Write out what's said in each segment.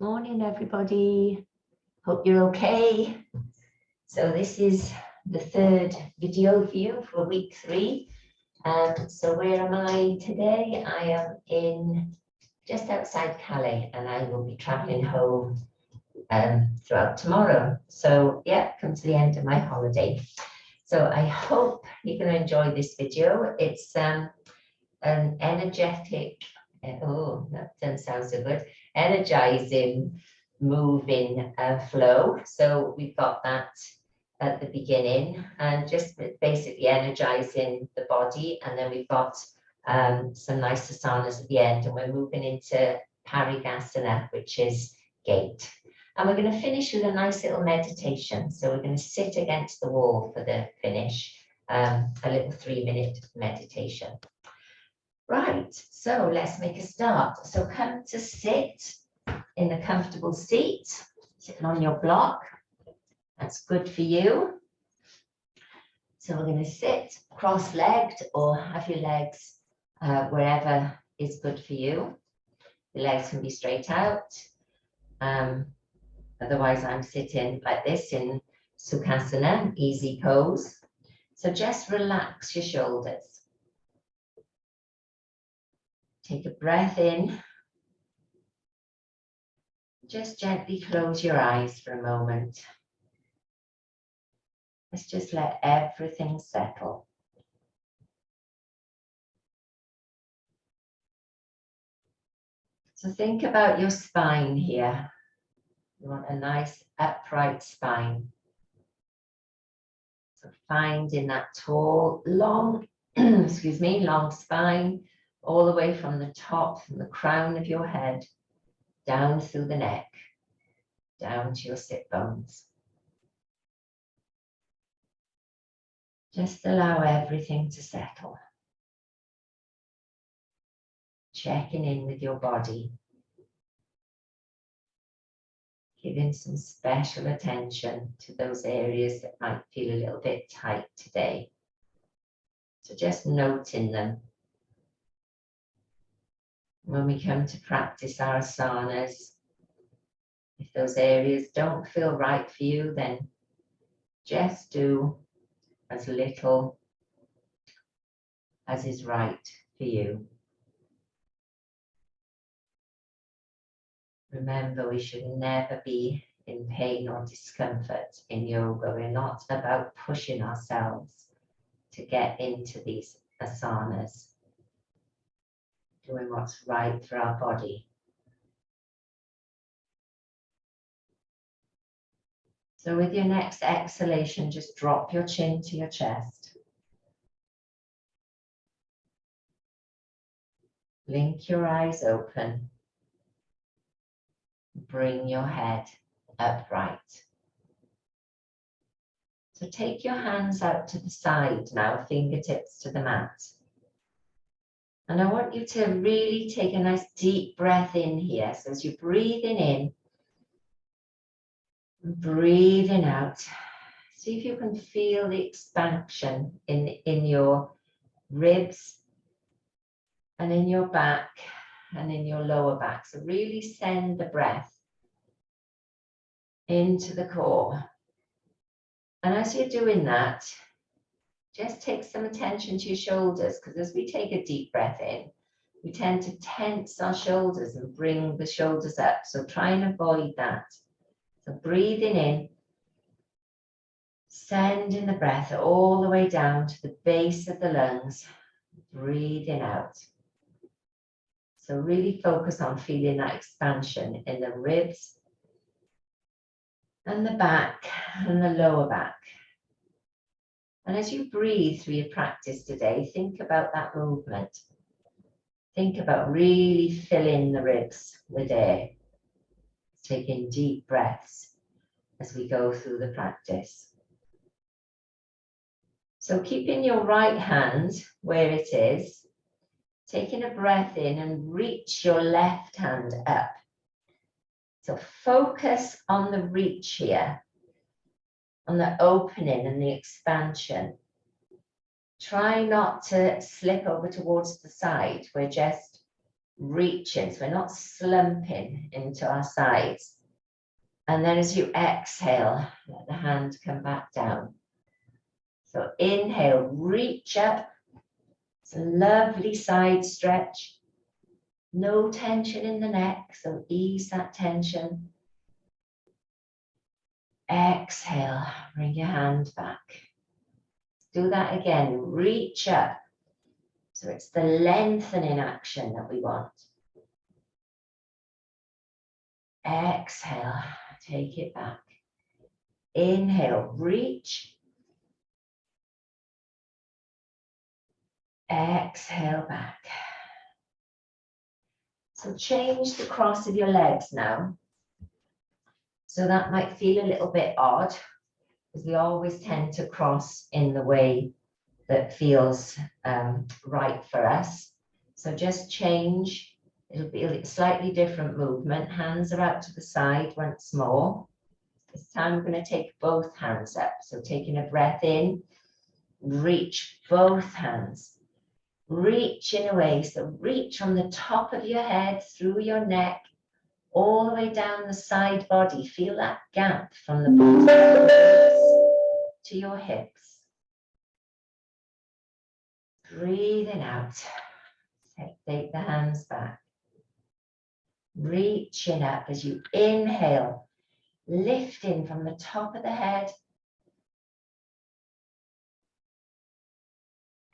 Morning, everybody. Hope you're okay. So this is the third video view for week 3. So where am I today? I am in just outside Calais, and I will be traveling home throughout tomorrow. So yeah, come to the end of my holiday. So I hope you're going to enjoy this video. It's an energetic, oh, that doesn't sound so good, energizing, moving flow. So we've got that at the beginning and just basically energizing the body. And then we've got some nice asanas at the end, and we're moving into Parigasana, which is gate. And we're going to finish with a nice little meditation. So we're going to sit against the wall for the finish, a little 3-minute meditation. Right, so let's make a start. So come to sit in a comfortable seat, sitting on your block. That's good for you. So we're going to sit cross-legged or have your legs wherever is good for you. The legs can be straight out. Otherwise, I'm sitting like this in Sukhasana, easy pose. So just relax your shoulders. Take a breath in. Just gently close your eyes for a moment. Let's just let everything settle. So think about your spine here. You want a nice upright spine. So finding that tall, long, excuse me, long spine, all the way from the top, from the crown of your head, down through the neck, down to your sit bones. Just allow everything to settle. Checking in with your body. Giving some special attention to those areas that might feel a little bit tight today. So just noting them. When we come to practice our asanas, if those areas don't feel right for you, then just do as little as is right for you. Remember, we should never be in pain or discomfort in yoga. We're not about pushing ourselves to get into these asanas. Doing what's right for our body. So with your next exhalation, just drop your chin to your chest. Blink your eyes open. Bring your head upright. So take your hands out to the side now, fingertips to the mat. And I want you to really take a nice deep breath in here. So as you're breathing in, breathing out, see if you can feel the expansion in your ribs and in your back and in your lower back. So really send the breath into the core. And as you're doing that, just take some attention to your shoulders, because as we take a deep breath in, we tend to tense our shoulders and bring the shoulders up. So try and avoid that. So breathing in, sending the breath all the way down to the base of the lungs, breathing out. So really focus on feeling that expansion in the ribs and the back and the lower back. And as you breathe through your practice today, think about that movement. Think about really filling the ribs with air. Taking deep breaths as we go through the practice. So keeping your right hand where it is, taking a breath in and reach your left hand up. So focus on the reach here, on the opening and the expansion. Try not to slip over towards the side. We're just reaching, so we're not slumping into our sides. And then as you exhale, let the hand come back down. So inhale, reach up. It's a lovely side stretch. No tension in the neck, so ease that tension. Exhale, bring your hand back. Do that again, reach up. So it's the lengthening action that we want. Exhale, take it back. Inhale, reach. Exhale back. So change the cross of your legs now. So that might feel a little bit odd, because we always tend to cross in the way that feels right for us. So just change. It'll be a slightly different movement. Hands are out to the side once more. This time we're going to take both hands up. So taking a breath in, reach both hands. Reaching away. So reach from the top of your head, through your neck, all the way down the side body. Feel that gap from the bottom of your ribs to your hips. Breathing out. Take the hands back. Reaching up as you inhale, lifting from the top of the head.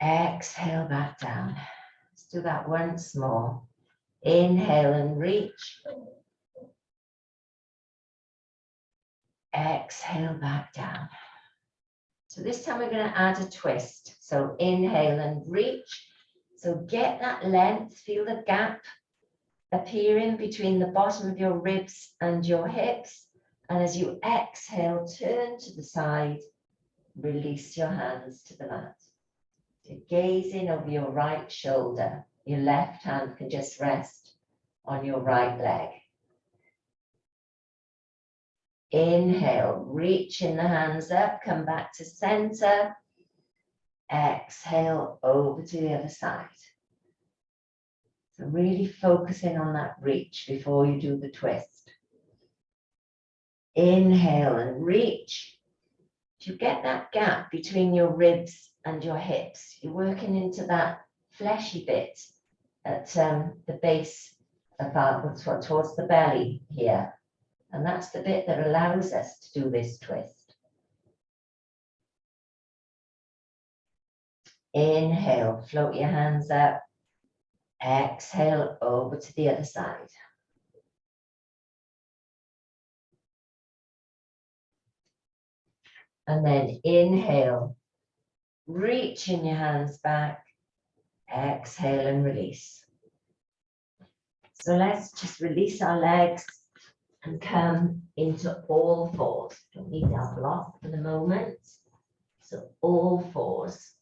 Exhale back down. Let's do that once more. Inhale and reach. Exhale back down. So this time we're going to add a twist. So inhale and reach. So get that length, feel the gap appearing between the bottom of your ribs and your hips. And as you exhale, turn to the side, release your hands to the mat. So gazing over your right shoulder, your left hand can just rest on your right leg. Inhale, reaching the hands up, come back to center. Exhale, over to the other side. So really focusing on that reach before you do the twist. Inhale and reach. You get that gap between your ribs and your hips. You're working into that fleshy bit at the base of towards the belly here. And that's the bit that allows us to do this twist. Inhale, float your hands up. Exhale, over to the other side. And then inhale, reaching your hands back. Exhale and release. So let's just release our legs and come into all fours. Don't need that block for the moment. So all fours.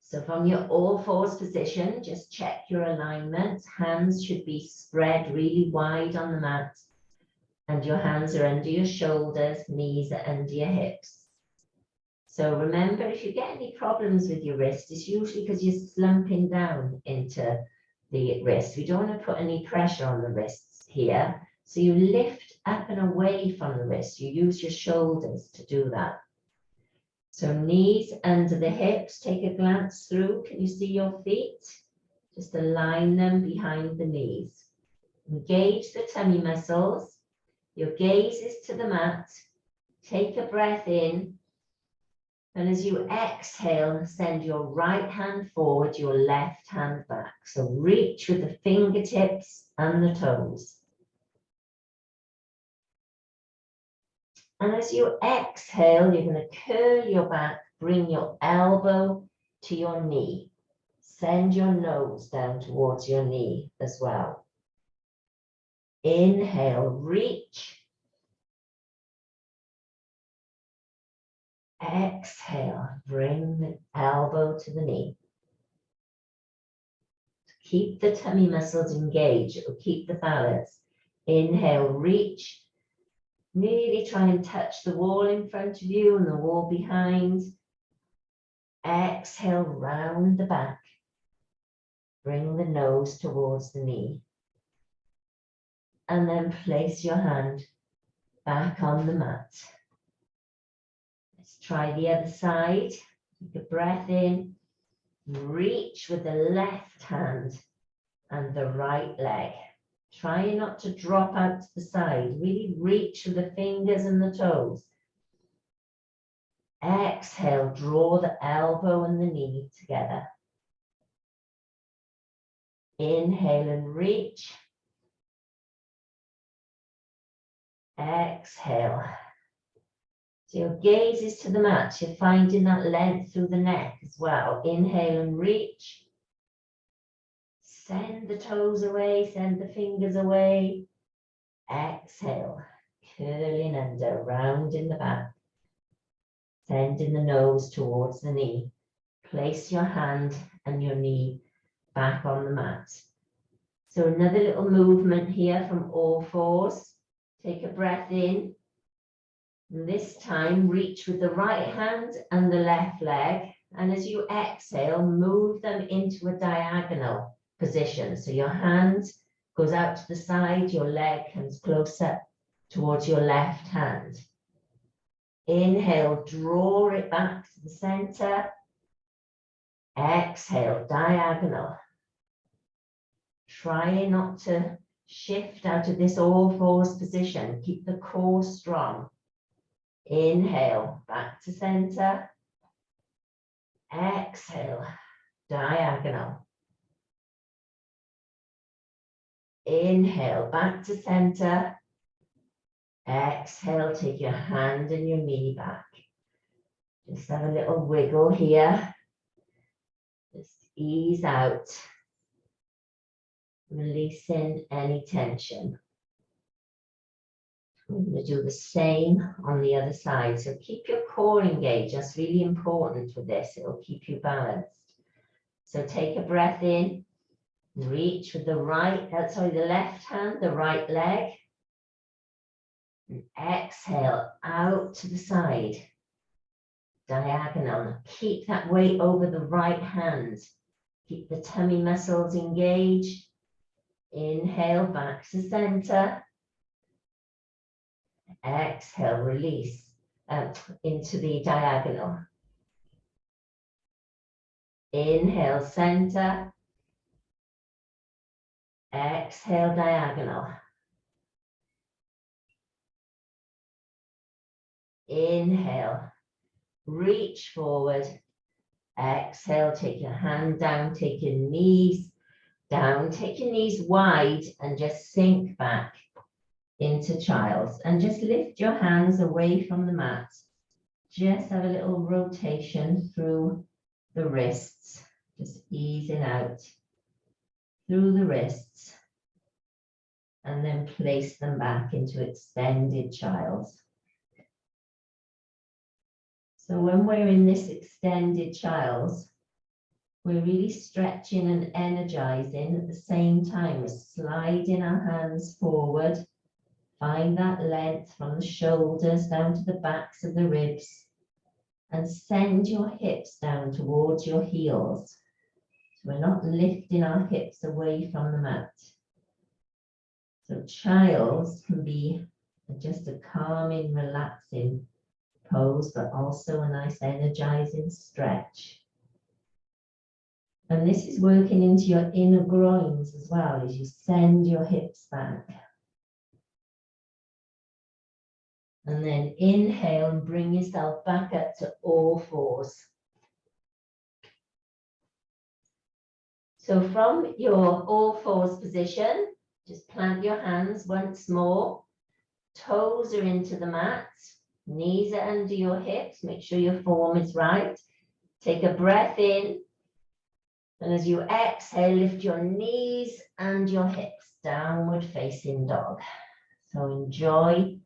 So from your all fours position, just check your alignment. Hands should be spread really wide on the mat. And your hands are under your shoulders, knees are under your hips. So remember, if you get any problems with your wrist, it's usually because you're slumping down into the wrist. We don't want to put any pressure on the wrists here. So you lift up and away from the wrist. You use your shoulders to do that. So knees under the hips, take a glance through. Can you see your feet? Just align them behind the knees. Engage the tummy muscles. Your gaze is to the mat. Take a breath in. And as you exhale, send your right hand forward, your left hand back. So reach with the fingertips and the toes. And as you exhale, you're going to curl your back, bring your elbow to your knee. Send your nose down towards your knee as well. Inhale, reach. Exhale, bring the elbow to the knee. Keep the tummy muscles engaged. It will keep the balance. Inhale, reach. Really try and touch the wall in front of you and the wall behind. Exhale, round the back. Bring the nose towards the knee. And then place your hand back on the mat. Let's try the other side. Take a breath in. Reach with the left hand and the right leg. Try not to drop out to the side. Really reach with the fingers and the toes. Exhale, draw the elbow and the knee together. Inhale and reach. Exhale. So your gaze is to the mat. You're finding that length through the neck as well. Inhale and reach. Send the toes away, send the fingers away. Exhale, curling under, round in the back. Sending the nose towards the knee. Place your hand and your knee back on the mat. So another little movement here from all fours. Take a breath in. And this time, reach with the right hand and the left leg. And as you exhale, move them into a diagonal position. So your hand goes out to the side, your leg comes closer towards your left hand. Inhale, draw it back to the center. Exhale, diagonal. Try not to shift out of this all fours position. Keep the core strong. Inhale, back to center. Exhale, diagonal. Inhale, back to center. Exhale, take your hand and your knee back. Just have a little wiggle here. Just ease out, releasing any tension. We're going to do the same on the other side. So keep your core engaged. That's really important with this. It will keep you balanced. So take a breath in. Reach with the the left hand, the right leg. And exhale out to the side. Diagonal. Keep that weight over the right hand. Keep the tummy muscles engaged. Inhale, back to center. Exhale, release into the diagonal. Inhale, center. Exhale, diagonal. Inhale, reach forward. Exhale, take your hand down, take your knees down, take your knees wide and just sink back into child's. And just lift your hands away from the mat. Just have a little rotation through the wrists, just easing out through the wrists. And then place them back into extended child's. So when we're in this extended child's, we're really stretching and energizing at the same time. We're sliding our hands forward. Find that length from the shoulders down to the backs of the ribs. And send your hips down towards your heels. So we're not lifting our hips away from the mat. So child's can be just a calming, relaxing pose, but also a nice energizing stretch. And this is working into your inner groins as well as you send your hips back. And then inhale and bring yourself back up to all fours. So from your all fours position, just plant your hands once more. Toes are into the mat. Knees are under your hips. Make sure your form is right. Take a breath in. And as you exhale, lift your knees and your hips. Downward facing dog. So enjoy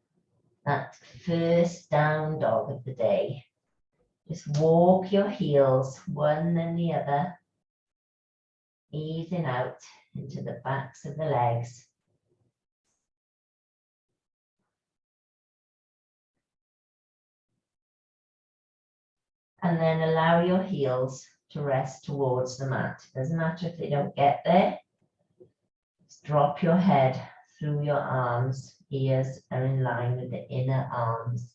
that first down dog of the day. Just walk your heels, one and the other. Easing out into the backs of the legs. And then allow your heels to rest towards the mat. Doesn't matter if they don't get there. Just drop your head through your arms. Ears are in line with the inner arms.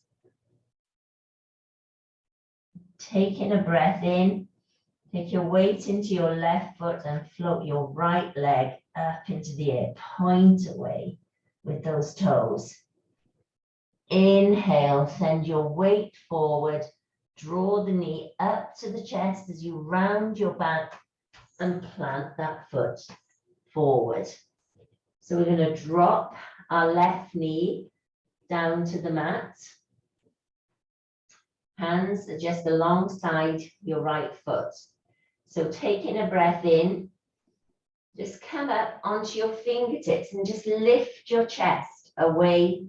Taking a breath in, take your weight into your left foot and float your right leg up into the air. Point away with those toes. Inhale, send your weight forward. Draw the knee up to the chest as you round your back and plant that foot forward. So we're going to drop our left knee down to the mat. Hands are just alongside your right foot. So taking a breath in, just come up onto your fingertips and just lift your chest away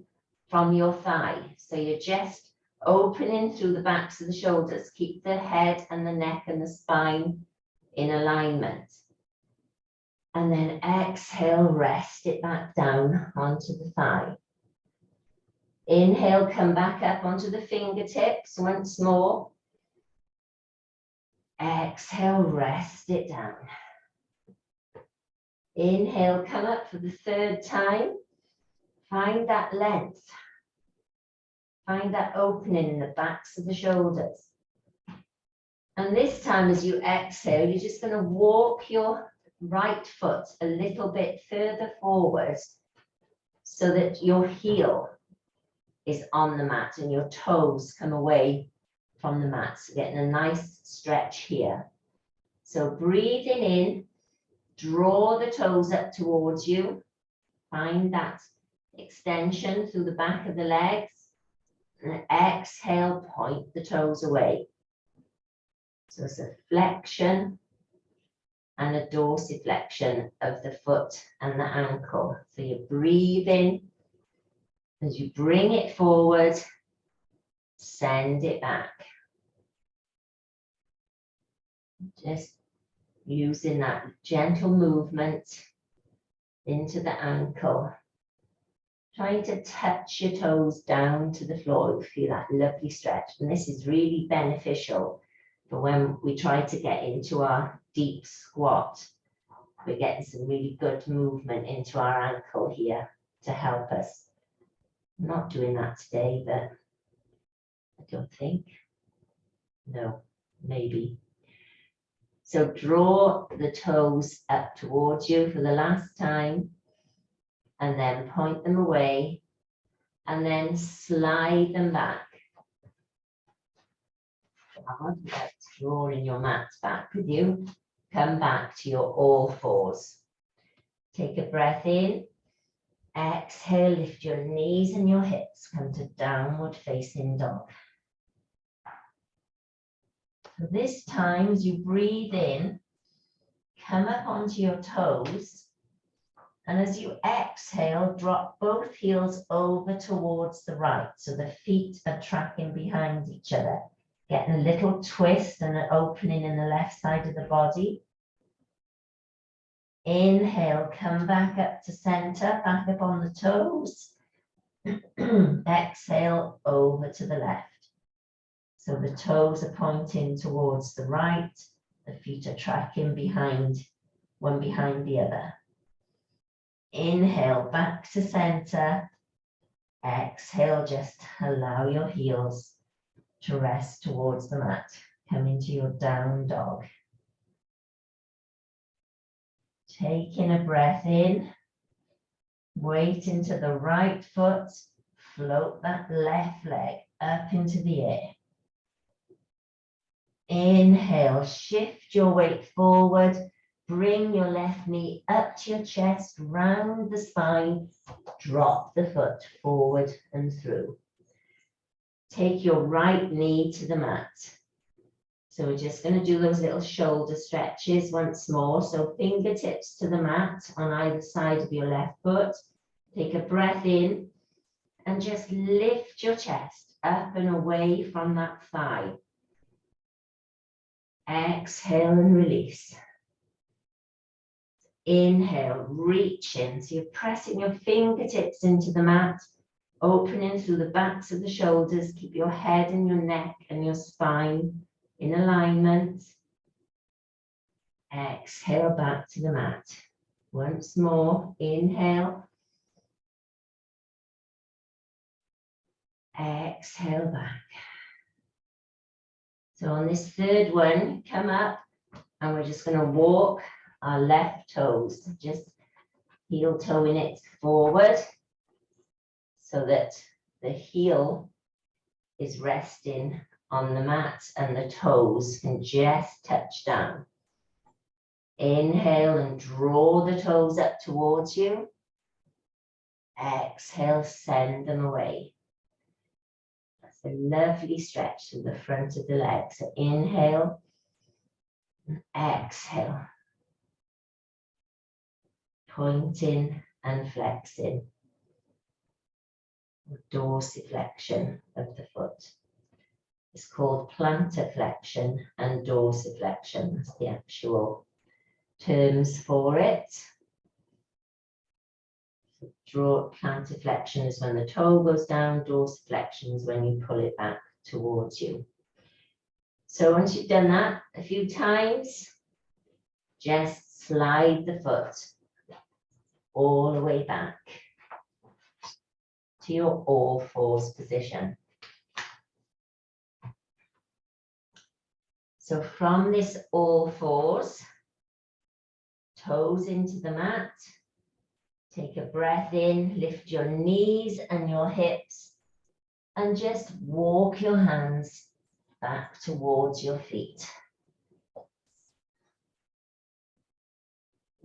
from your thigh. So you're just opening through the backs of the shoulders. Keep the head and the neck and the spine in alignment. And then exhale, rest it back down onto the thigh. Inhale, come back up onto the fingertips once more. Exhale, rest it down. Inhale, come up for the third time. Find that length. Find that opening in the backs of the shoulders. And this time as you exhale, you're just going to walk your right foot a little bit further forward so that your heel is on the mat and your toes come away from the mat. So getting a nice stretch here. So breathing in, draw the toes up towards you. Find that extension through the back of the legs. And exhale, point the toes away. So it's a flexion and a dorsiflexion of the foot and the ankle. So you breathe in. As you bring it forward, send it back. Just using that gentle movement into the ankle. Trying to touch your toes down to the floor. You feel that lovely stretch. And this is really beneficial for when we try to get into our deep squat. We're getting some really good movement into our ankle here to help us. I'm not doing that today, but I don't think. No, maybe. So draw the toes up towards you for the last time. And then point them away, and then slide them back. Drawing your mat back with you. Come back to your all fours. Take a breath in. Exhale, lift your knees and your hips. Come to downward facing dog. So this time, as you breathe in, come up onto your toes. And as you exhale, drop both heels over towards the right. So the feet are tracking behind each other. Getting a little twist and an opening in the left side of the body. Inhale, come back up to center, back up on the toes. Exhale, over to the left. So the toes are pointing towards the right. The feet are tracking behind, one behind the other. Inhale, back to center. Exhale, just allow your heels to rest towards the mat. Come into your down dog. Taking a breath in. Weight into the right foot. Float that left leg up into the air. Inhale, shift your weight forward. Bring your left knee up to your chest, round the spine, drop the foot forward and through. Take your right knee to the mat. So we're just going to do those little shoulder stretches once more. So fingertips to the mat on either side of your left foot. Take a breath in and just lift your chest up and away from that thigh. Exhale and release. Inhale, reach in. So you're pressing your fingertips into the mat, opening through the backs of the shoulders. Keep your head and your neck and your spine in alignment. Exhale back to the mat. Once more, inhale. Exhale back. So on this third one, come up and we're just going to walk our left toes, just heel toeing it forward so that the heel is resting on the mat and the toes can just touch down. Inhale and draw the toes up towards you. Exhale, send them away. That's a lovely stretch to the front of the legs. So inhale and exhale. Pointing and flexing. Dorsiflexion of the foot. It's called plantar flexion and dorsiflexion. That's the actual terms for it. Plantar flexion is when the toe goes down, dorsiflexion is when you pull it back towards you. So once you've done that a few times, just slide the foot all the way back to your all fours position. So from this all fours, toes into the mat, take a breath in, lift your knees and your hips, and just walk your hands back towards your feet.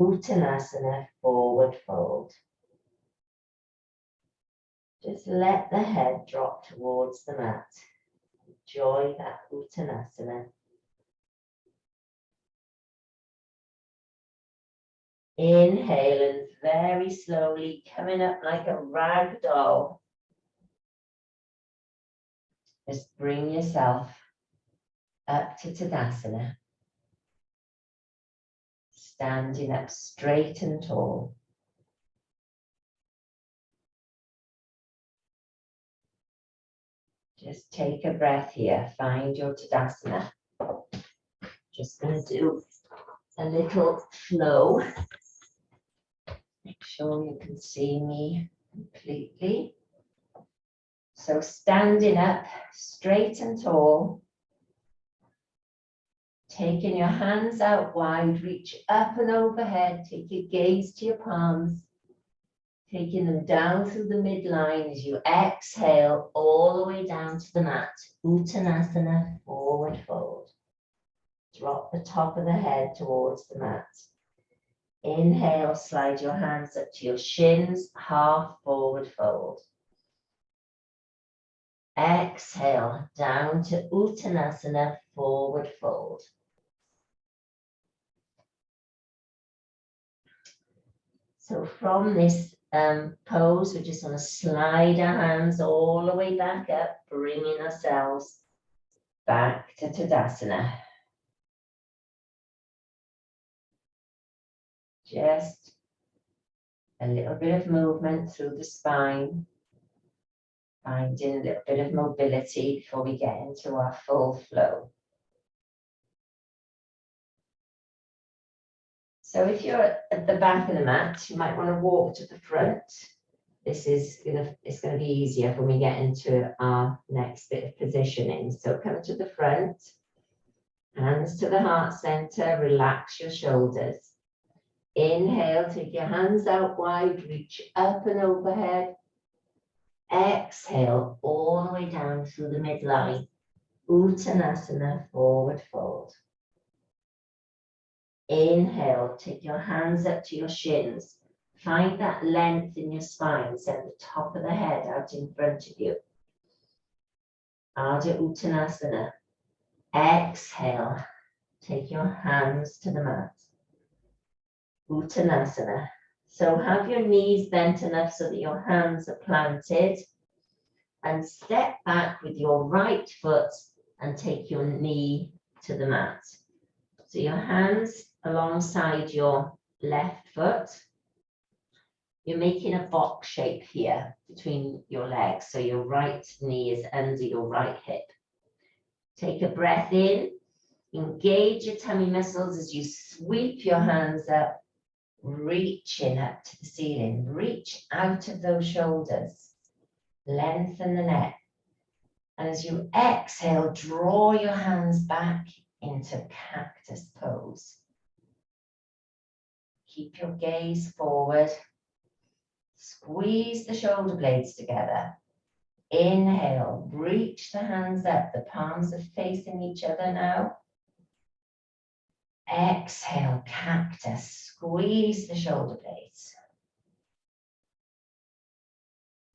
Uttanasana, forward fold. Just let the head drop towards the mat. Enjoy that Uttanasana. Inhale and very slowly coming up like a rag doll. Just bring yourself up to Tadasana. Standing up straight and tall. Just take a breath here. Find your Tadasana. Just going to do a little flow. Make sure you can see me completely. So standing up straight and tall. Taking your hands out wide, reach up and overhead. Take your gaze to your palms. Taking them down through the midline as you exhale all the way down to the mat. Uttanasana, forward fold. Drop the top of the head towards the mat. Inhale, slide your hands up to your shins, half forward fold. Exhale, down to Uttanasana, forward fold. So from this pose, we just want to slide our hands all the way back up, bringing ourselves back to Tadasana. Just a little bit of movement through the spine, finding a little bit of mobility before we get into our full flow. So if you're at the back of the mat, you might want to walk to the front. It's going to be easier when we get into our next bit of positioning. So come to the front, hands to the heart center, relax your shoulders. Inhale, take your hands out wide, reach up and overhead. Exhale, all the way down through the midline. Uttanasana, forward fold. Inhale, take your hands up to your shins. Find that length in your spine, send the top of the head out in front of you. Ardha Uttanasana. Exhale, take your hands to the mat. Uttanasana. So have your knees bent enough so that your hands are planted. And step back with your right foot and take your knee to the mat. So your hands alongside your left foot. You're making a box shape here between your legs. So your right knee is under your right hip. Take a breath in Engage your tummy muscles as you sweep your hands up, reaching up to the ceiling. Reach out of those shoulders. Lengthen the neck. And as you exhale, draw your hands back into cactus pose. Keep your gaze forward. Squeeze the shoulder blades together. Inhale, reach the hands up. The palms are facing each other now. Exhale, cactus. Squeeze the shoulder blades.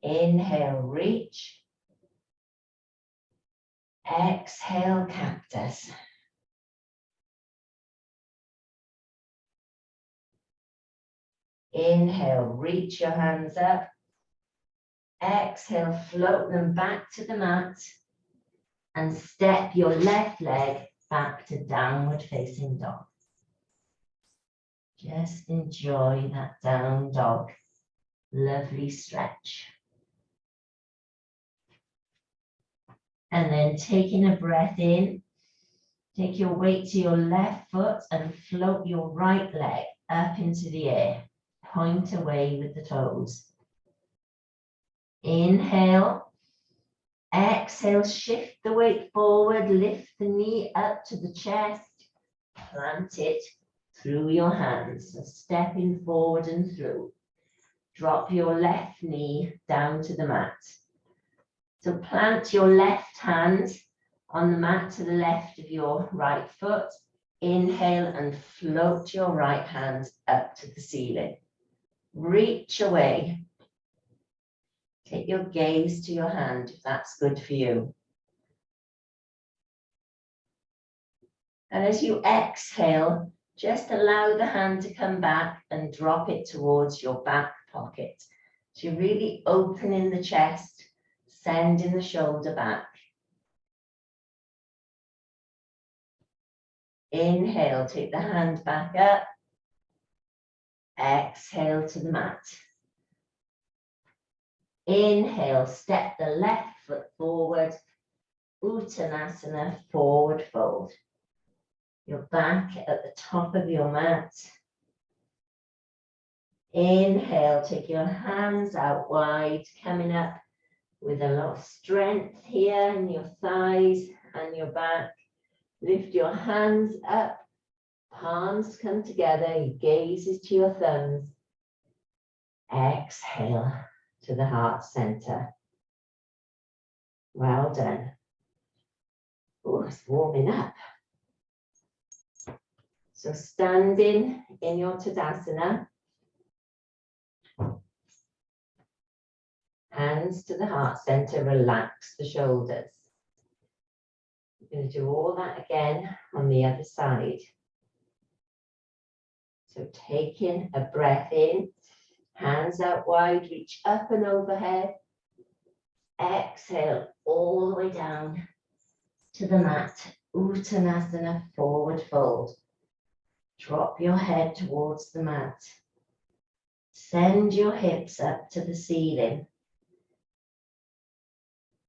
Inhale, reach. Exhale, cactus. Inhale, reach your hands up. Exhale, float them back to the mat and step your left leg back to downward facing dog. Just enjoy that down dog. Lovely stretch. And then taking a breath in, take your weight to your left foot and float your right leg up into the air. Point away with the toes. Inhale. Exhale, shift the weight forward, lift the knee up to the chest, plant it through your hands, so stepping forward and through. Drop your left knee down to the mat. So plant your left hand on the mat to the left of your right foot. Inhale and float your right hand up to the ceiling. Reach away. Take your gaze to your hand if that's good for you. And as you exhale, just allow the hand to come back and drop it towards your back pocket. So you're really opening the chest, sending the shoulder back. Inhale, take the hand back up. Exhale to the mat. Inhale, step the left foot forward. Uttanasana, forward fold. You're back at the top of your mat. Inhale, take your hands out wide, coming up with a lot of strength here in your thighs and your back. Lift your hands up, palms come together, your gaze is to your thumbs. Exhale to the heart center. Well done. Oh, it's warming up. So standing in your Tadasana, hands to the heart center, relax the shoulders. We're going to do all that again on the other side. So taking a breath in, hands out wide, reach up and overhead. Exhale all the way down to the mat. Uttanasana, forward fold. Drop your head towards the mat. Send your hips up to the ceiling.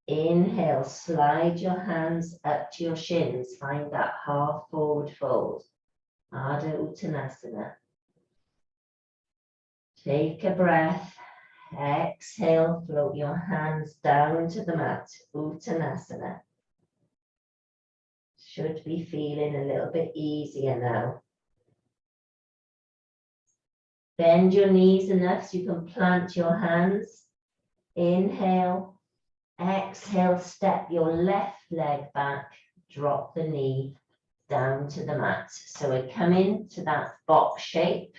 Inhale, slide your hands up to your shins. Find that half forward fold. Ardha Uttanasana. Take a breath. Exhale, float your hands down to the mat. Uttanasana. Should be feeling a little bit easier now. Bend your knees enough so you can plant your hands. Inhale. Exhale, step your left leg back. Drop the knee down to the mat. So we're coming to that box shape.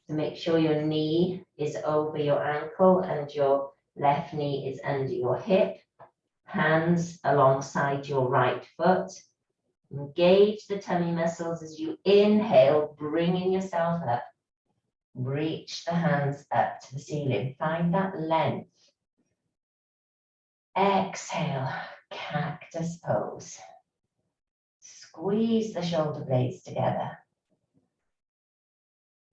So make sure your knee is over your ankle and your left knee is under your hip. Hands alongside your right foot. Engage the tummy muscles as you inhale, bringing yourself up. Reach the hands up to the ceiling. Find that length. Exhale, cactus pose. Squeeze the shoulder blades together.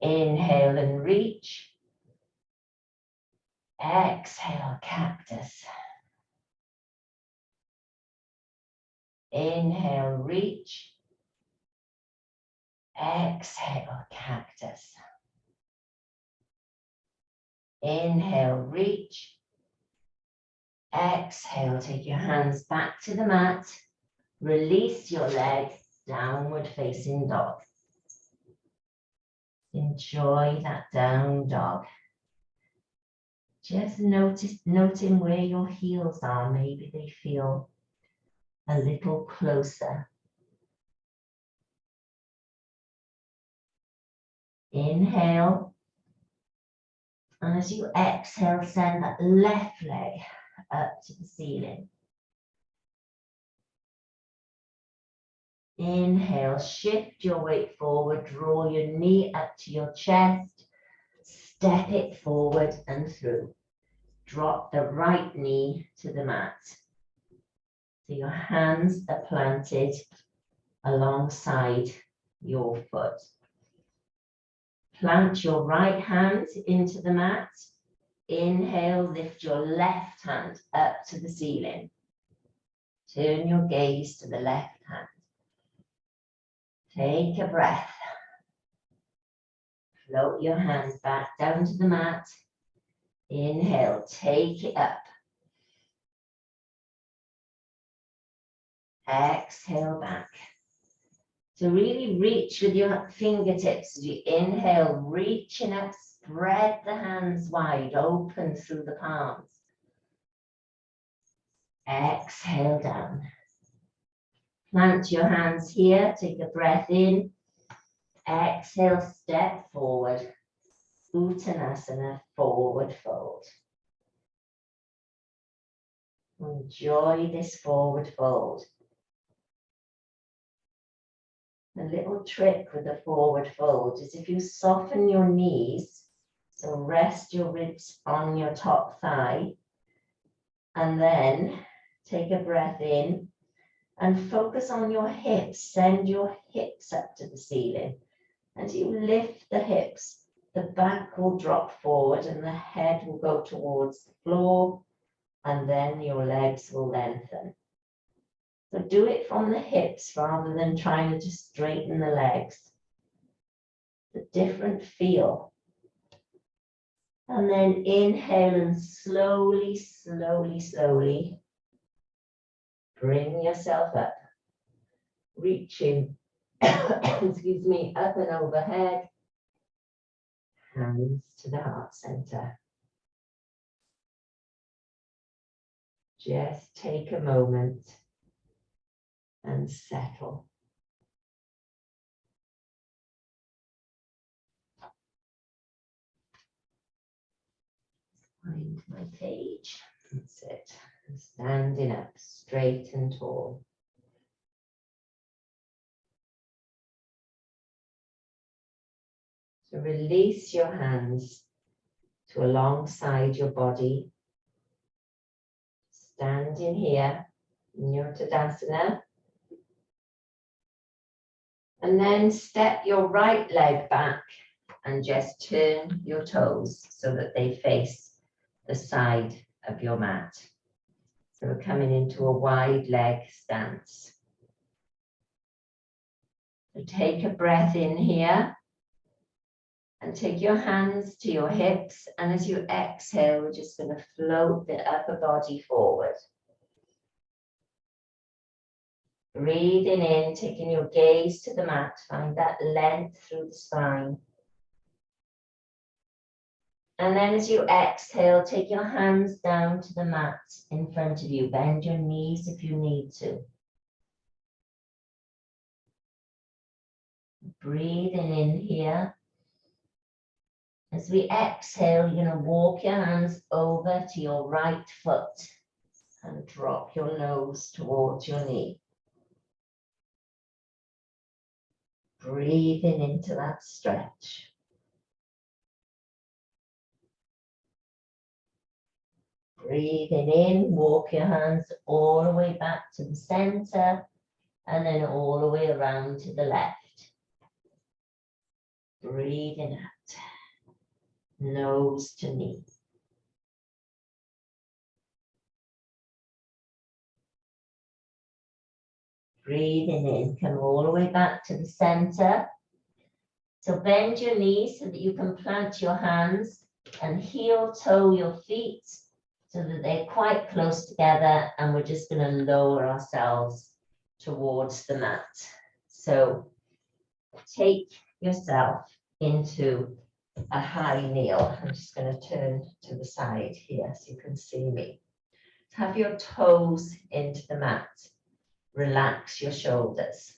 Inhale and reach. Exhale, cactus. Inhale, reach. Exhale, cactus. Inhale, reach. Exhale, take your hands back to the mat. Release your legs, downward facing dog. Enjoy that down dog. Just noting where your heels are. Maybe they feel a little closer. Inhale. And as you exhale, send that left leg up to the ceiling. Inhale, shift your weight forward, draw your knee up to your chest, step it forward and through. Drop the right knee to the mat. So your hands are planted alongside your foot. Plant your right hand into the mat. Inhale, lift your left hand up to the ceiling. Turn your gaze to the left hand. Take a breath. Float your hands back down to the mat. Inhale, take it up. Exhale back. So really reach with your fingertips. As you inhale, reaching up, spread the hands wide, open through the palms. Exhale down. Plant your hands here, take a breath in. Exhale, step forward. Uttanasana, forward fold. Enjoy this forward fold. A little trick with the forward fold is if you soften your knees, so rest your ribs on your top thigh, and then take a breath in and focus on your hips. Send your hips up to the ceiling. As you lift the hips, the back will drop forward and the head will go towards the floor, and then your legs will lengthen. So do it from the hips rather than trying to just straighten the legs. The different feel. And then inhale and slowly, slowly, slowly bring yourself up. Reaching, excuse me, up and overhead. Hands to the heart center. Just take a moment and settle. Find my page. That's it. Standing up straight and tall. So release your hands to alongside your body. Standing here in your Tadasana. And then step your right leg back and just turn your toes so that they face the side of your mat. So we're coming into a wide leg stance. So take a breath in here and take your hands to your hips. And as you exhale, we're just going to float the upper body forward. Breathing in, taking your gaze to the mat, find that length through the spine. And then as you exhale, take your hands down to the mat in front of you. Bend your knees if you need to. Breathing in here. As we exhale, you're going to walk your hands over to your right foot and drop your nose towards your knee. Breathing into that stretch. Breathing in, walk your hands all the way back to the center and then all the way around to the left. Breathing out, nose to knee. Breathing in, come all the way back to the center So bend your knees so that you can plant your hands and heel toe your feet so that they're quite close together, and we're just going to lower ourselves towards the mat. So take yourself into a high kneel. I'm just going to turn to the side here so you can see me. Have your toes into the mat. Relax your shoulders.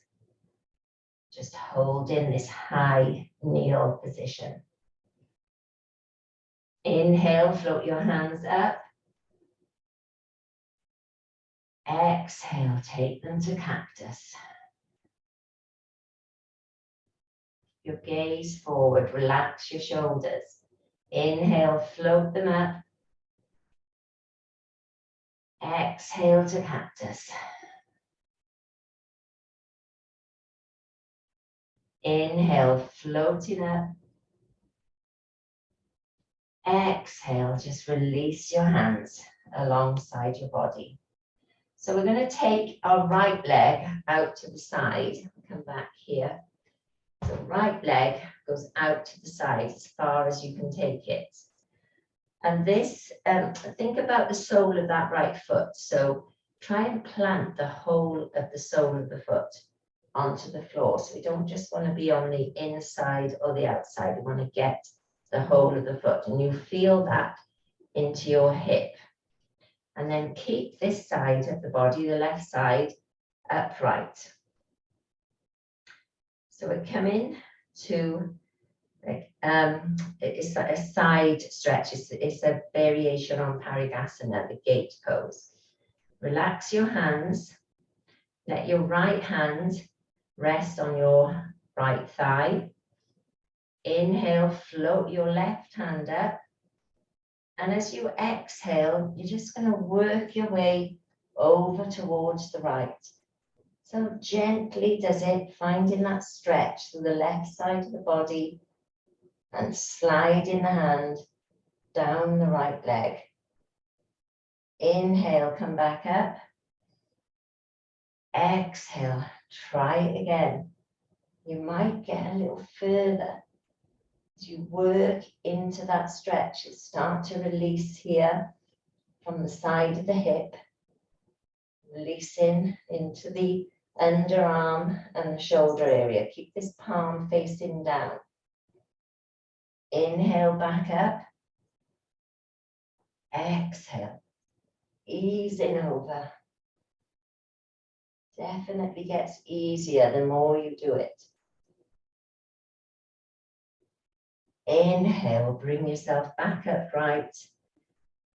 Just hold in this high kneel position. Inhale, float your hands up. Exhale, take them to cactus. Your gaze forward, relax your shoulders. Inhale, float them up. Exhale to cactus. Inhale, floating up. Exhale, just release your hands alongside your body. So we're going to take our right leg out to the side. Come back here. So right leg goes out to the side as far as you can take it. And this, think about the sole of that right foot. So try and plant the whole of the sole of the foot onto the floor. So we don't just want to be on the inside or the outside. We want to get the whole of the foot, and you feel that into your hip. And then keep this side of the body, the left side, upright. So we're coming to, it's a side stretch. It's a variation on Parigasana, the gate pose. Relax your hands. Let your right hand rest on your right thigh. Inhale, float your left hand up. And as you exhale, you're just going to work your way over towards the right. So gently does it, finding that stretch through the left side of the body and sliding the hand down the right leg. Inhale, come back up. Exhale, try it again. You might get a little further. As you work into that stretch, you start to release here from the side of the hip, releasing into the underarm and the shoulder area. Keep this palm facing down. Inhale, back up. Exhale, easing over. Definitely gets easier the more you do it. Inhale, bring yourself back upright.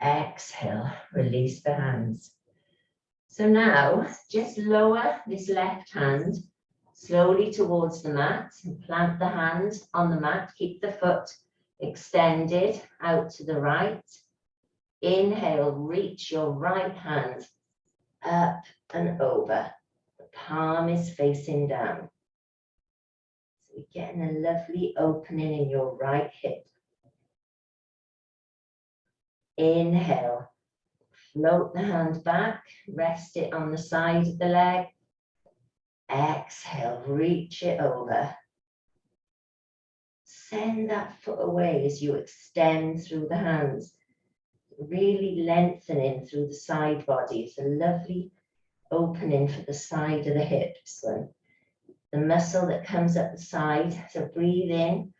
Exhale, release the hands. So now, just lower this left hand slowly towards the mat and plant the hand on the mat. Keep the foot extended out to the right. Inhale, reach your right hand up and over. The palm is facing down. So you're getting a lovely opening in your right hip. Inhale, float the hand back, rest it on the side of the leg. Exhale, reach it over. Send that foot away as you extend through the hands, really lengthening through the side body. It's a lovely opening for the side of the hips. So the muscle that comes up the side. So breathe in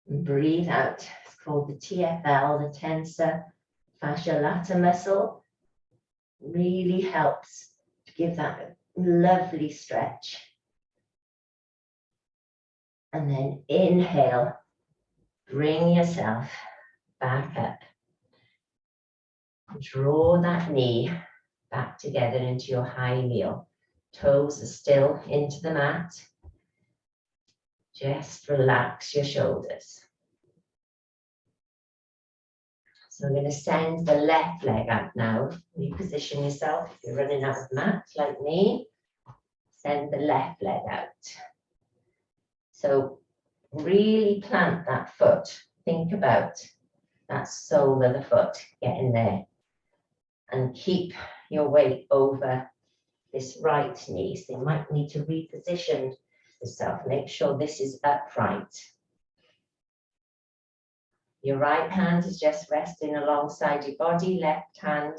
and breathe out. It's called the TFL, the tensor fascia lata muscle. Really helps to give that lovely stretch. And then inhale, bring yourself back up. Draw that knee back together into your high kneel. Toes are still into the mat. Just relax your shoulders. So I'm going to send the left leg out now. Reposition yourself. If you're running out of mat like me, send the left leg out. So really plant that foot. Think about that sole of the foot. Get in there. And keep your weight over this right knee. So you might need to reposition yourself. Make sure this is upright. Your right hand is just resting alongside your body, left hand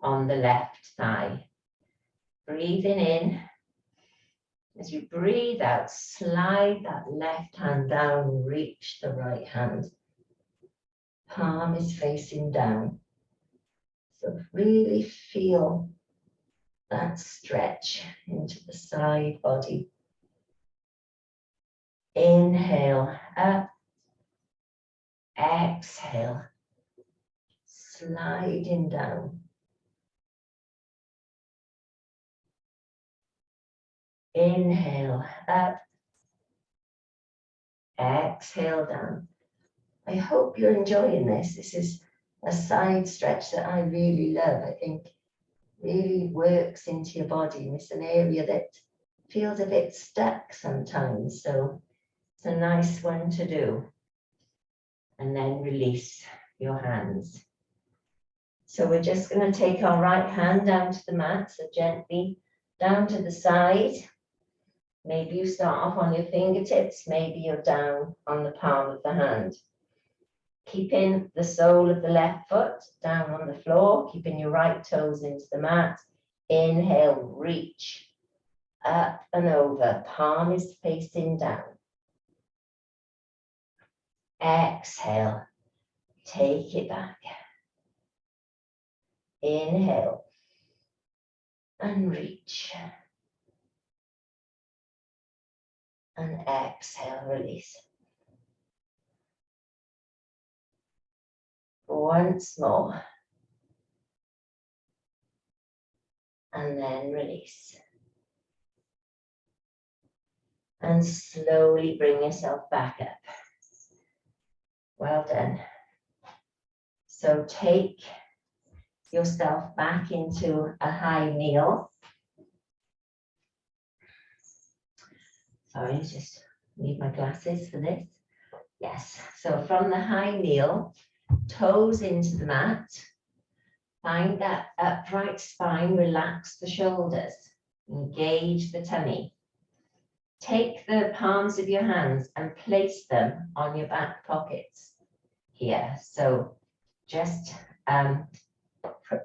on the left thigh. Breathing in. As you breathe out, slide that left hand down, reach the right hand. Palm is facing down. So really feel that stretch into the side body. Inhale up. Exhale. Sliding down. Inhale up. Exhale down. I hope you're enjoying this. This is a side stretch that I really love. I think really works into your body. And it's an area that feels a bit stuck sometimes. So it's a nice one to do. And then release your hands. So we're just going to take our right hand down to the mat, so gently down to the side. Maybe you start off on your fingertips, maybe you're down on the palm of the hand. Keeping the sole of the left foot down on the floor, keeping your right toes into the mat. Inhale, reach up and over, palm is facing down. Exhale, take it back. Inhale and reach. And exhale, release. Once more. And then release. And slowly bring yourself back up. Well done. So take yourself back into a high kneel. Sorry, just need my glasses for this. Yes, so from the high kneel, toes into the mat. Find that upright spine, relax the shoulders, engage the tummy. Take the palms of your hands and place them on your back pockets here. So just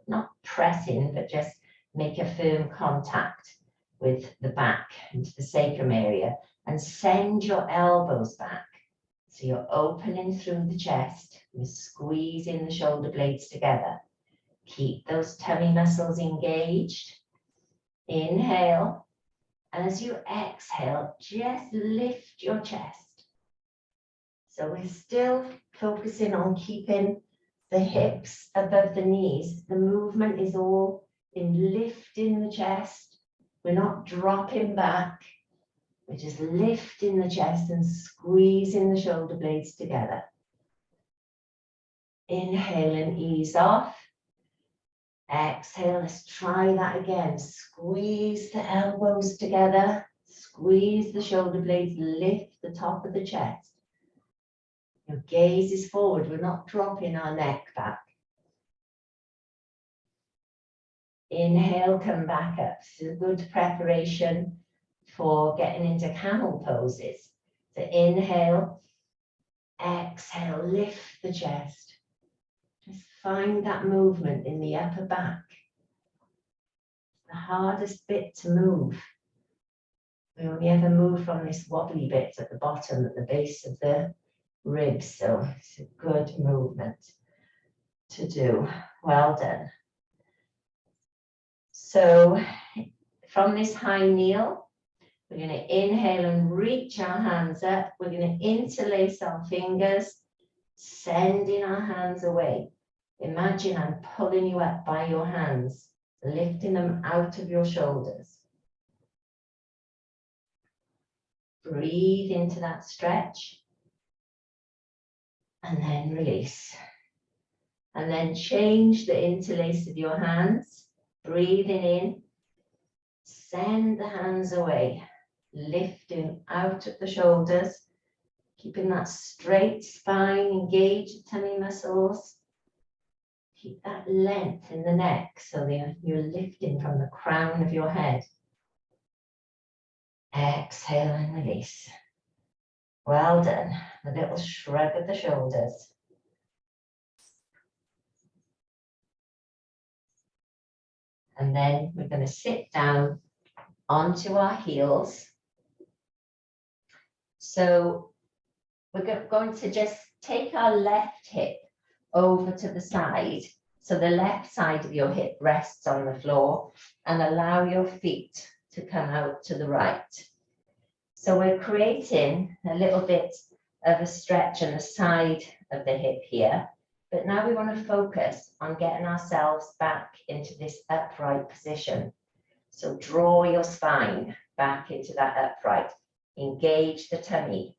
not pressing, but just make a firm contact with the back into the sacrum area and send your elbows back. So you're opening through the chest, you're squeezing the shoulder blades together. Keep those tummy muscles engaged. Inhale. And as you exhale, just lift your chest. So we're still focusing on keeping the hips above the knees. The movement is all in lifting the chest. We're not dropping back. We're just lifting the chest and squeezing the shoulder blades together. Inhale and ease off. Exhale, let's try that again. Squeeze the elbows together. Squeeze the shoulder blades, lift the top of the chest. Your gaze is forward. We're not dropping our neck back. Inhale, come back up. This is a good preparation for getting into camel poses. So inhale, exhale, lift the chest. Just find that movement in the upper back. It's the hardest bit to move. We only ever move from this wobbly bit at the bottom, at the base of the ribs. So it's a good movement to do. Well done. So from this high kneel, we're going to inhale and reach our hands up. We're going to interlace our fingers, sending our hands away. Imagine I'm pulling you up by your hands, lifting them out of your shoulders. Breathe into that stretch. And then release. And then change the interlace of your hands. Breathing in. Send the hands away. Lifting out of the shoulders. Keeping that straight spine. Engage the tummy muscles. Keep that length in the neck so that you're lifting from the crown of your head. Exhale and release. Well done. A little shrug of the shoulders. And then we're going to sit down onto our heels. So we're going to just take our left hip over to the side. So the left side of your hip rests on the floor, and allow your feet to come out to the right. So we're creating a little bit of a stretch on the side of the hip here, but now we want to focus on getting ourselves back into this upright position. So draw your spine back into that upright, engage the tummy.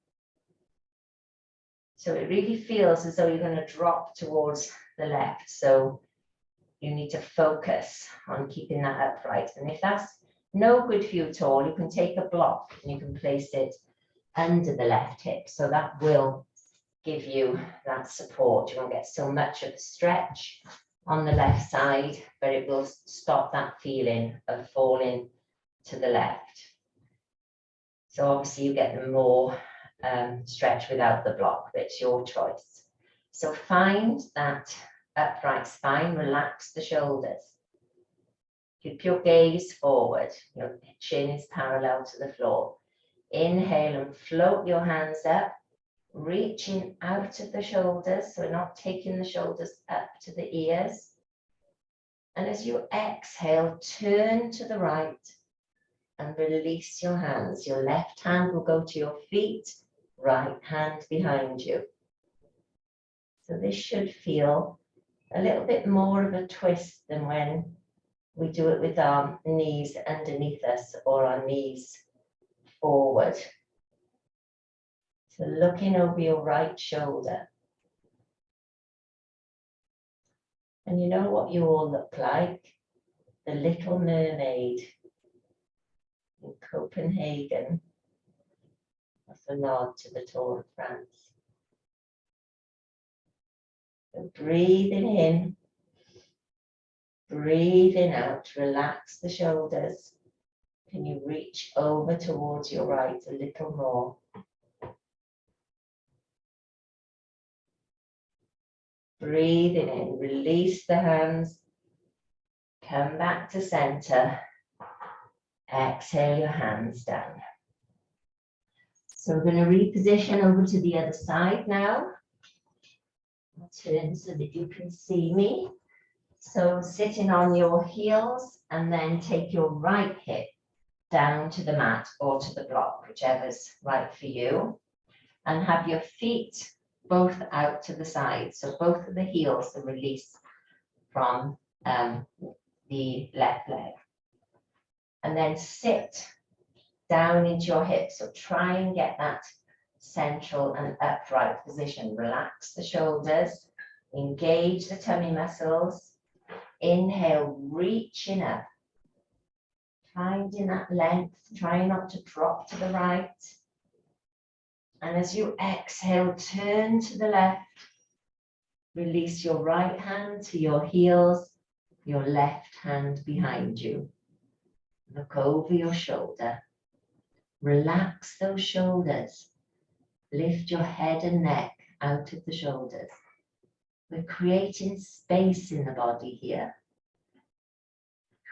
So it really feels as though you're going to drop towards the left. So you need to focus on keeping that upright. And if that's no good for you at all, you can take a block and you can place it under the left hip. So that will give you that support. You won't get so much of a stretch on the left side, but it will stop that feeling of falling to the left. So obviously you get the more stretch without the block, but it's your choice. So find that upright spine, relax the shoulders. Keep your gaze forward, your chin is parallel to the floor. Inhale and float your hands up, reaching out of the shoulders, so we're not taking the shoulders up to the ears. And as you exhale, turn to the right and release your hands. Your left hand will go to your feet, right hand behind you. So this should feel a little bit more of a twist than when we do it with our knees underneath us or our knees forward. So looking over your right shoulder. And you know what you all look like? The Little Mermaid in Copenhagen. That's a nod to the Tour of France. So breathing in, breathing out, relax the shoulders. Can you reach over towards your right a little more? Breathing in, release the hands, come back to center, exhale your hands down. So we're going to reposition over to the other side now. I'll turn so that you can see me. So sitting on your heels and then take your right hip down to the mat or to the block, whichever's right for you. And have your feet both out to the side. So both of the heels are released from the left leg. And then sit down into your hips. So try and get that central and upright position. Relax the shoulders, engage the tummy muscles. Inhale, reaching up, finding that length, try not to drop to the right. And as you exhale, turn to the left, release your right hand to your heels, your left hand behind you. Look over your shoulder. Relax those shoulders. Lift your head and neck out of the shoulders. We're creating space in the body here.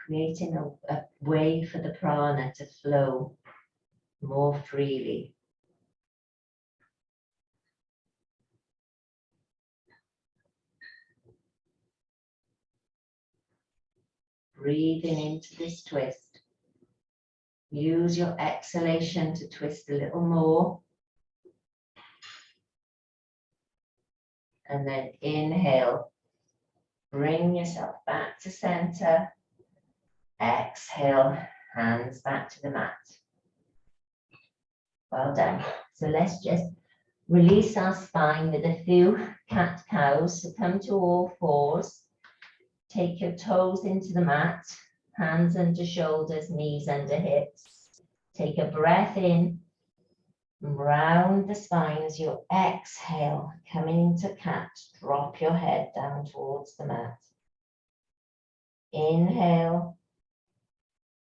Creating a way for the prana to flow more freely. Breathing into this twist. Use your exhalation to twist a little more. And then inhale. Bring yourself back to center. Exhale, hands back to the mat. Well done. So let's just release our spine with a few cat-cows. So come to all fours. Take your toes into the mat, hands under shoulders, knees under hips. Take a breath in, round the spine as you exhale, coming into cat. Drop your head down towards the mat. Inhale,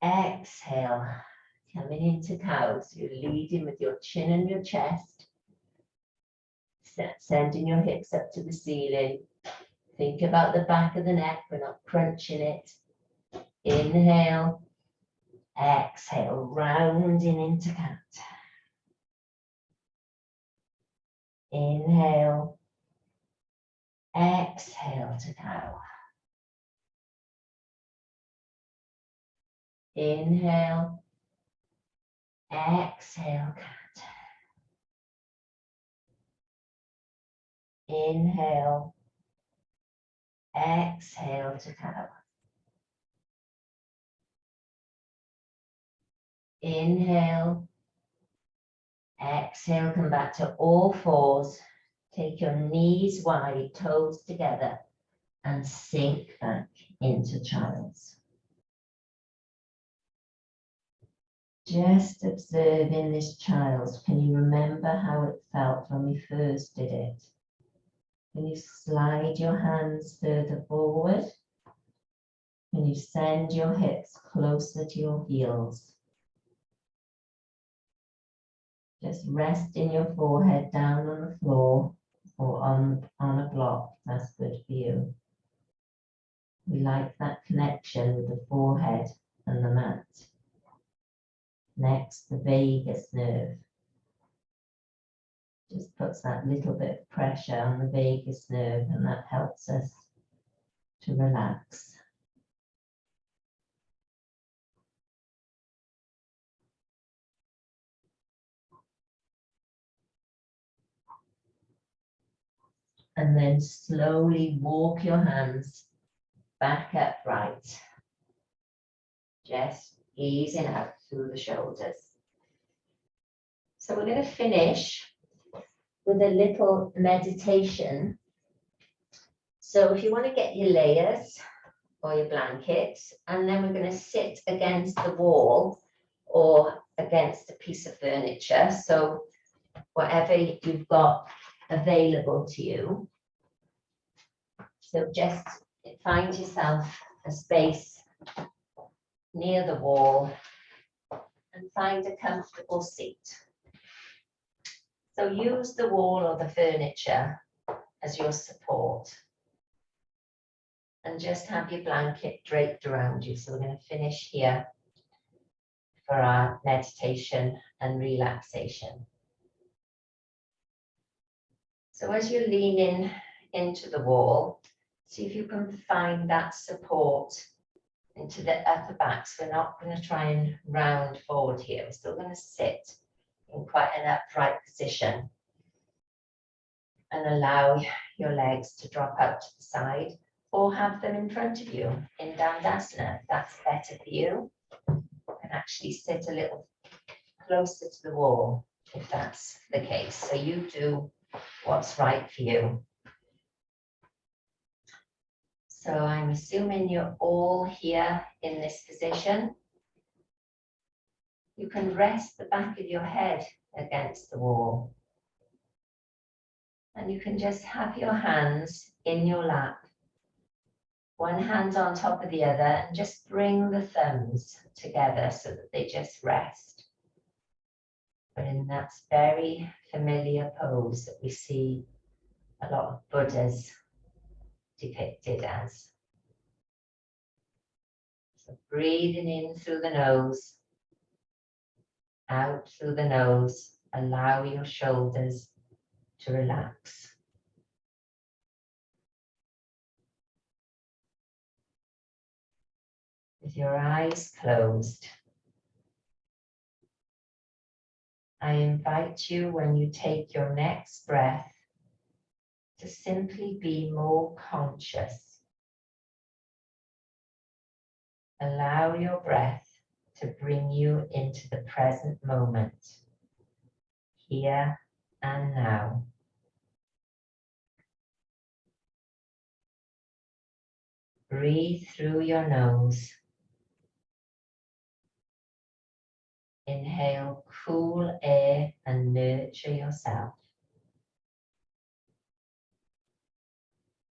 exhale, Coming into cow, so you're leading with your chin and your chest. Sending your hips up to the ceiling. Think about the back of the neck, we're not crunching it. Inhale, exhale, rounding into cat. Inhale, exhale to cow. Inhale, exhale, cat. Inhale, exhale to cow. Inhale, exhale, come back to all fours. Take your knees wide, toes together, and sink back into child's. Just observing this child's. Can you remember how it felt when we first did it? Can you slide your hands further forward? Can you send your hips closer to your heels? Just resting your forehead down on the floor or on a block. That's good for you. We like that connection with the forehead and the mat. Next, the vagus nerve. Just puts that little bit of pressure on the vagus nerve, and that helps us to relax. And then slowly walk your hands back upright. Just easing out through the shoulders. So we're going to finish with a little meditation. So if you want to get your layers or your blankets, and then we're going to sit against the wall or against a piece of furniture. So whatever you've got available to you. So just find yourself a space near the wall and find a comfortable seat. So use the wall or the furniture as your support. And just have your blanket draped around you. So we're going to finish here for our meditation and relaxation. So as you're leaning into the wall, see if you can find that support into the upper back. So we're not going to try and round forward here. We're still going to sit in quite an upright position and allow your legs to drop out to the side, or have them in front of you in Dandasana. If that's better for you, you can actually sit a little closer to the wall if that's the case. So you do what's right for you. So I'm assuming you're all here in this position. You can rest the back of your head against the wall. And you can just have your hands in your lap. One hand on top of the other, and just bring the thumbs together so that they just rest. But in that very familiar pose that we see a lot of Buddhas depicted as. So breathing in through the nose, out through the nose, allow your shoulders to relax. With your eyes closed, I invite you, when you take your next breath, to simply be more conscious. Allow your breath to bring you into the present moment, here and now. Breathe through your nose. Inhale cool air and nurture yourself.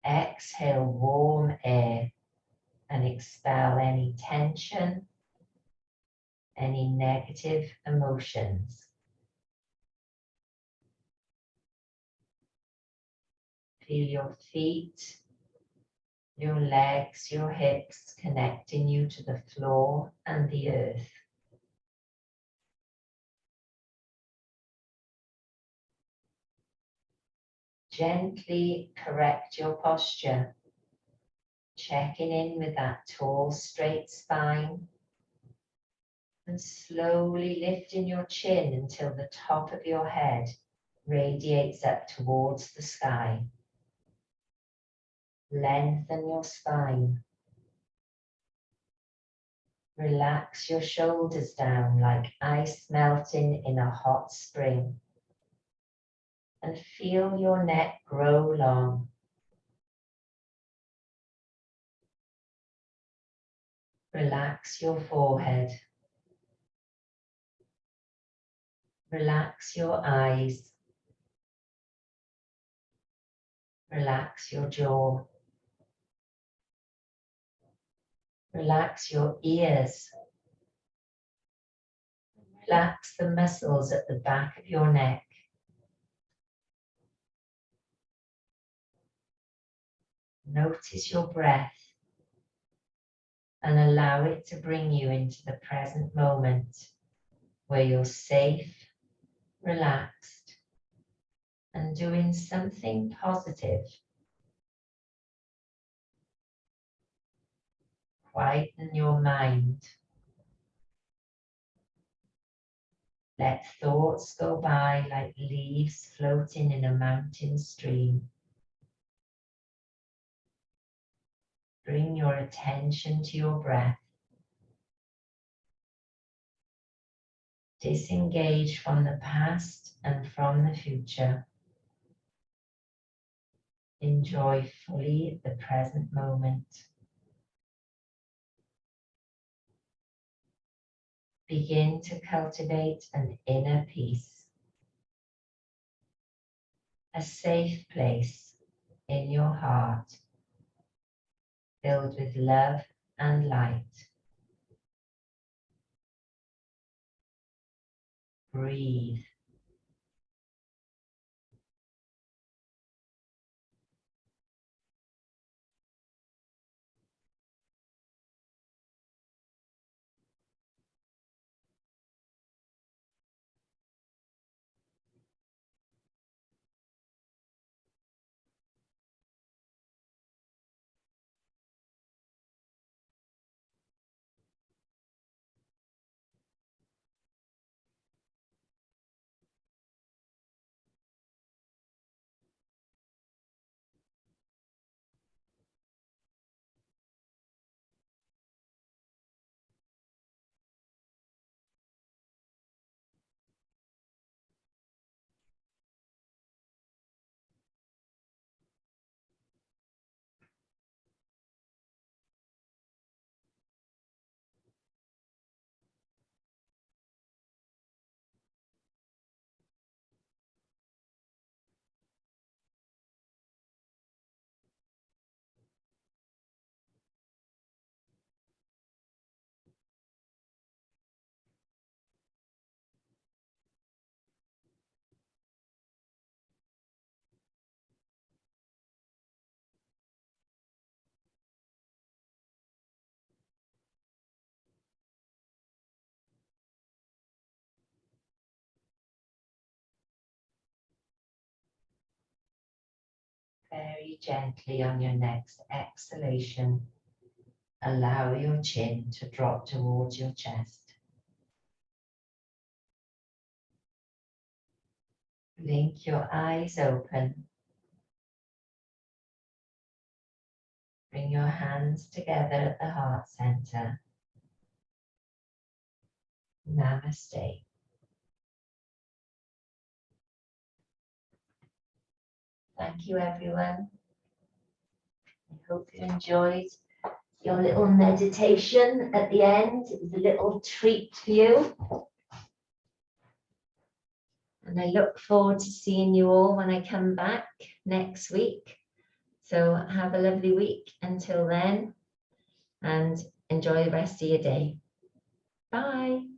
Exhale warm air and expel any tension, any negative emotions. Feel your feet, your legs, your hips connecting you to the floor and the earth. Gently correct your posture, checking in with that tall, straight spine, and slowly lifting your chin until the top of your head radiates up towards the sky. Lengthen your spine. Relax your shoulders down like ice melting in a hot spring. And feel your neck grow long. Relax your forehead. Relax your eyes. Relax your jaw. Relax your ears. Relax the muscles at the back of your neck. Notice your breath and allow it to bring you into the present moment where you're safe, relaxed, and doing something positive. Quieten your mind. Let thoughts go by like leaves floating in a mountain stream. Bring your attention to your breath. Disengage from the past and from the future. Enjoy fully the present moment. Begin to cultivate an inner peace, a safe place in your heart, filled with love and light. Breathe. Very gently on your next exhalation, allow your chin to drop towards your chest. Blink your eyes open. Bring your hands together at the heart center. Namaste. Thank you, everyone. I hope you enjoyed your little meditation at the end. It was a little treat for you. And I look forward to seeing you all when I come back next week. So have a lovely week until then, and enjoy the rest of your day. Bye.